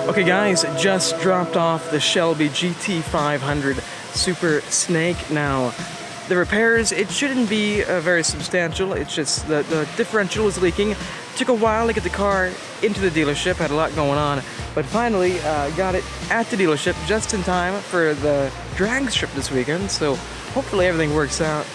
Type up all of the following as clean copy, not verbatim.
Okay guys, just dropped off the Shelby GT500 Super Snake. Now, the repairs, it shouldn't be very substantial. It's just the differential is leaking. Took a while to get the car into the dealership, had a lot going on, but finally got it at the dealership just in time for the drag strip this weekend. So hopefully everything works out,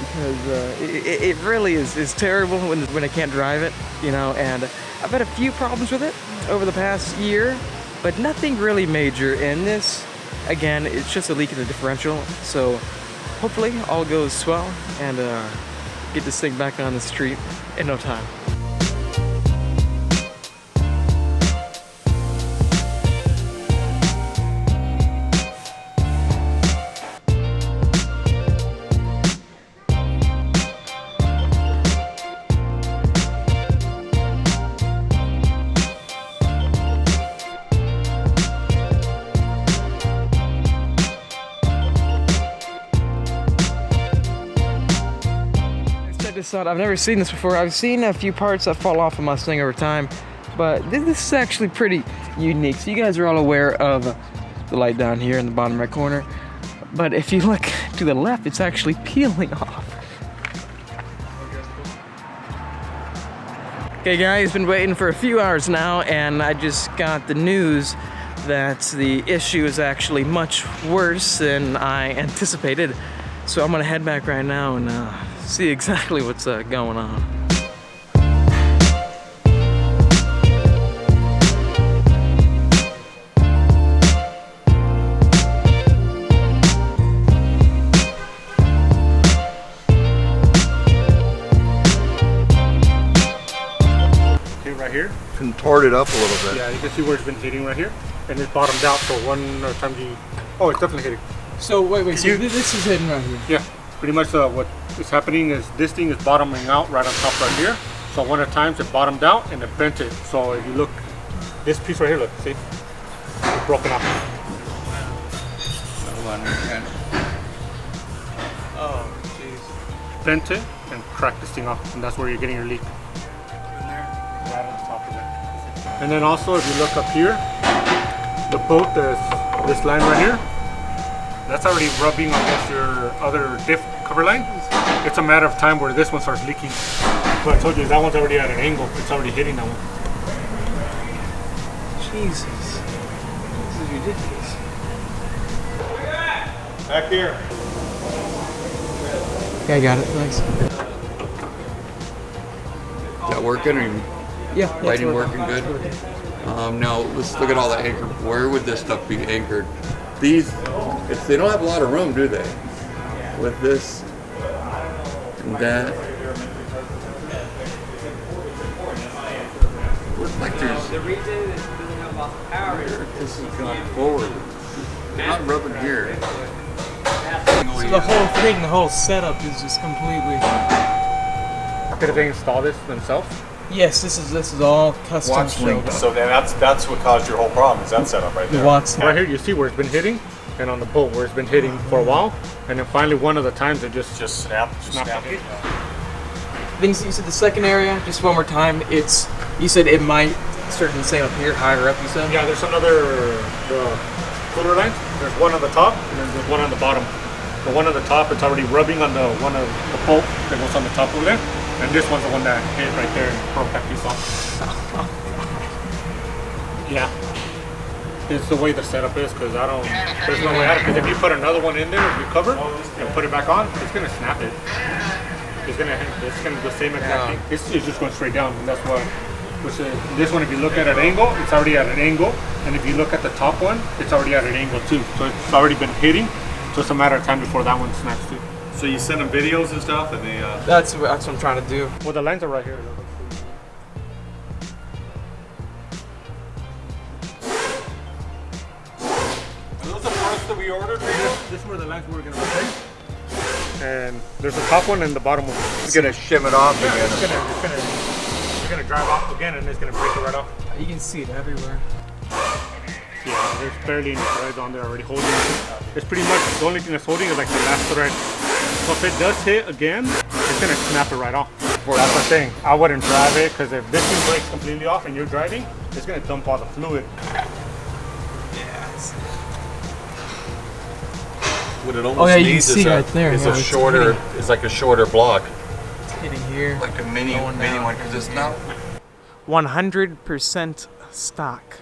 because it really is terrible when I can't drive it, you know, and I've had a few problems with it over the past year, but nothing really major. And this, again, it's just a leak in the differential, so hopefully all goes well and get this thing back on the street in no time. I've never seen this before. I've seen a few parts that fall off a Mustang over time, but this is actually pretty unique. So you guys are all aware of the light down here in the bottom right corner, but if you look to the left, it's actually peeling off. Okay guys, been waiting for a few hours now, and I just got the news that the issue is actually much worse than I anticipated. So I'm gonna head back right now and see exactly what's going on. See right here? Contorted up a little bit. Yeah, you can see where it's been hitting right here, and it's bottomed out. So one time oh, it's definitely hitting. So wait, so this is hitting right here? Yeah, pretty much what is happening is this thing is bottoming out right on top right here. So one of the times it bottomed out and it bent it. So if you look, this piece right here, look, see? It's broken off. Oh, jeez. Bent it and cracked this thing off, and that's where you're getting your leak. Right on top of it. And then also, if you look up here, the bolt, there's this line right here. That's already rubbing against your other diff cover line. It's a matter of time where this one starts leaking. But I told you, that one's already at an angle. It's already hitting that one. Jesus. This is ridiculous. Back here. Yeah, I got it. Thanks. Is that working? Or Yeah. lighting working good? Now let's look at all the anchor. Where would this stuff be anchored? These, they don't have a lot of room, do they? With this and that. Looks like there's. The reason is because they have lots of power. This has gone forward. They're not rubbing here. So the whole thing, the whole setup is just completely. Did they install this themselves? Yes, this is all custom. So then that's what caused your whole problem, is that setup right there. Right here, you see where it's been hitting, and on the bolt where it's been hitting for a while, and then finally one of the times it just snapped it. Then you said the second area, just one more time. You said it might start in the same up here, higher up. You said. Yeah, there's another cooler line. There's one on the top, and then there's one on the bottom. The one on the top, it's already rubbing on the one of the bolt that goes on the top over there. And this one's the one that hit right there and broke that piece off. Yeah. It's the way the setup is, because there's no way out of it. Because if you put another one in there, recover, and put it back on, it's going to snap it. It's going to do the same exact thing. It's just going straight down, and that's why. This one, if you look at an angle, it's already at an angle. And if you look at the top one, it's already at an angle too. So it's already been hitting. So it's a matter of time before that one snaps too. So you send them videos and stuff, and they. That's what I'm trying to do. Well, the lines are right here. Are those the parts that we ordered? This is where the lines we're going to replace. And there's a top one and the bottom one. It's gonna shim it off again. It's gonna drive off again, and it's gonna break it right off. You can see it everywhere. Yeah, there's barely any threads on there already holding it. It's pretty much the only thing that's holding is like the last thread. So if it does hit again, it's gonna snap it right off. That's the thing. I wouldn't drive it, because if this thing breaks completely off and you're driving, it's gonna dump all the fluid. What it almost Oh, yeah, you can needs see is right there, is yeah, a it's shorter, hitting. is like a shorter block. It's hitting here. Like a mini Going down. one, because it's not. 100% stock.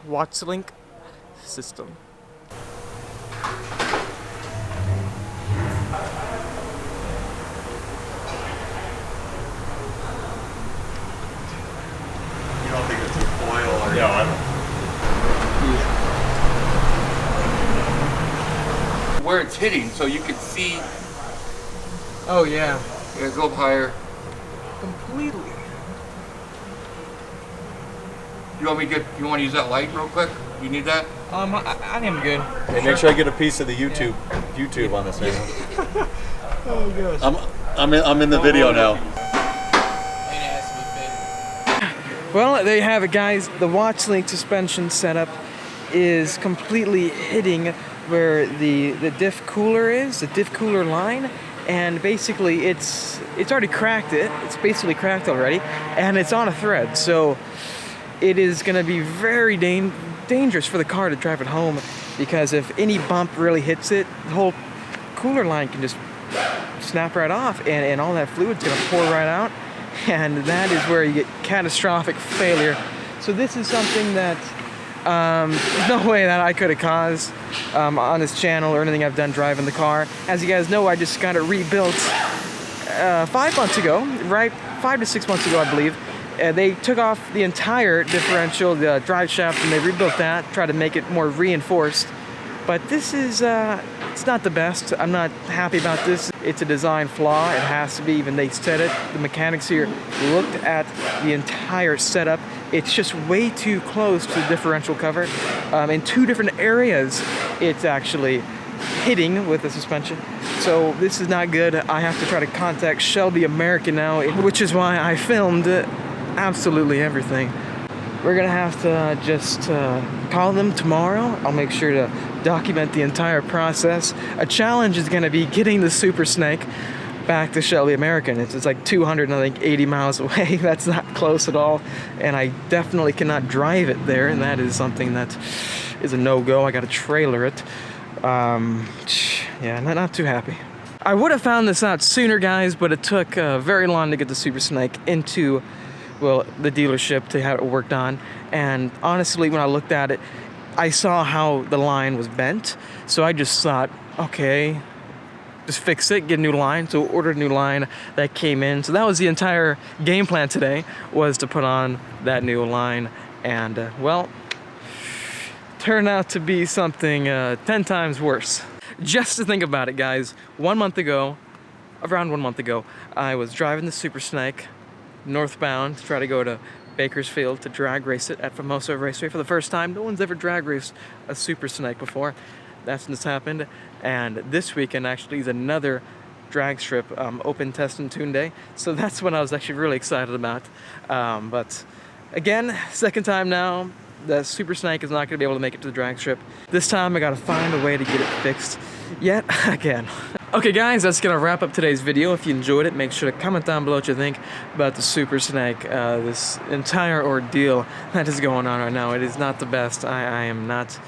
Watch-link system. You don't think it's a foil or? Yeah, I don't. Where it's hitting, so you can see. Oh yeah, Yeah, go up higher. completely. You want me to get? You want to use that light real quick? You need that? I am good. Hey, make sure I get a piece of the YouTube on this, man. Oh gosh. I'm in the video now. Well, there you have it, guys. The watch-link suspension setup is completely hitting where the diff cooler is, the diff cooler line, and basically it's already cracked it. It's basically cracked already, and it's on a thread. So it is going to be very dangerous for the car to drive it home, because if any bump really hits it, the whole cooler line can just snap right off, and all that fluid's going to pour right out, and that is where you get catastrophic failure. So this is something that there's no way that I could have caused on this channel or anything I've done driving the car. As you guys know, I just got it rebuilt 5 months ago, right? 5 to 6 months ago, I believe. They took off the entire differential, the drive shaft, and they rebuilt that, tried to make it more reinforced. But this is, it's not the best. I'm not happy about this. It's a design flaw. It has to be, even they said it. The mechanics here looked at the entire setup. It's just way too close to the differential cover. In 2 different areas, it's actually hitting with the suspension. So this is not good. I have to try to contact Shelby American now, which is why I filmed absolutely everything. We're gonna have to just call them tomorrow. I'll make sure to document the entire process. A challenge is gonna be getting the Super Snake back to Shelby American. It's like 280 miles away. That's not close at all. And I definitely cannot drive it there. And that is something that is a no-go. I gotta trailer it. Yeah, not too happy. I would have found this out sooner, guys, but it took very long to get the Super Snake into, well, the dealership to have it worked on. And honestly, when I looked at it, I saw how the line was bent. So I just thought, okay, just fix it, get a new line. So ordered a new line that came in. So that was the entire game plan today, was to put on that new line. And well, turned out to be something 10 times worse. Just to think about it, guys, 1 month ago, around 1 month ago, I was driving the Super Snake northbound to try to go to Bakersfield to drag race it at Famoso Raceway for the first time. No one's ever drag raced a Super Snake before. That's when this happened. And this weekend actually is another drag strip open test and tune day. So that's what I was actually really excited about. But again, second time now, the Super Snake is not going to be able to make it to the drag strip. This time I got to find a way to get it fixed yet again. Okay guys, that's going to wrap up today's video. If you enjoyed it, make sure to comment down below what you think about the Super Snake, this entire ordeal that is going on right now. It is not the best. I am not,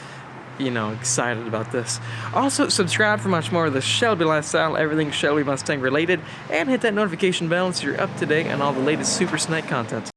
you know, excited about this. Also, subscribe for much more of the Shelby Lifestyle, everything Shelby Mustang related, and hit that notification bell so you're up to date on all the latest Super Snake content.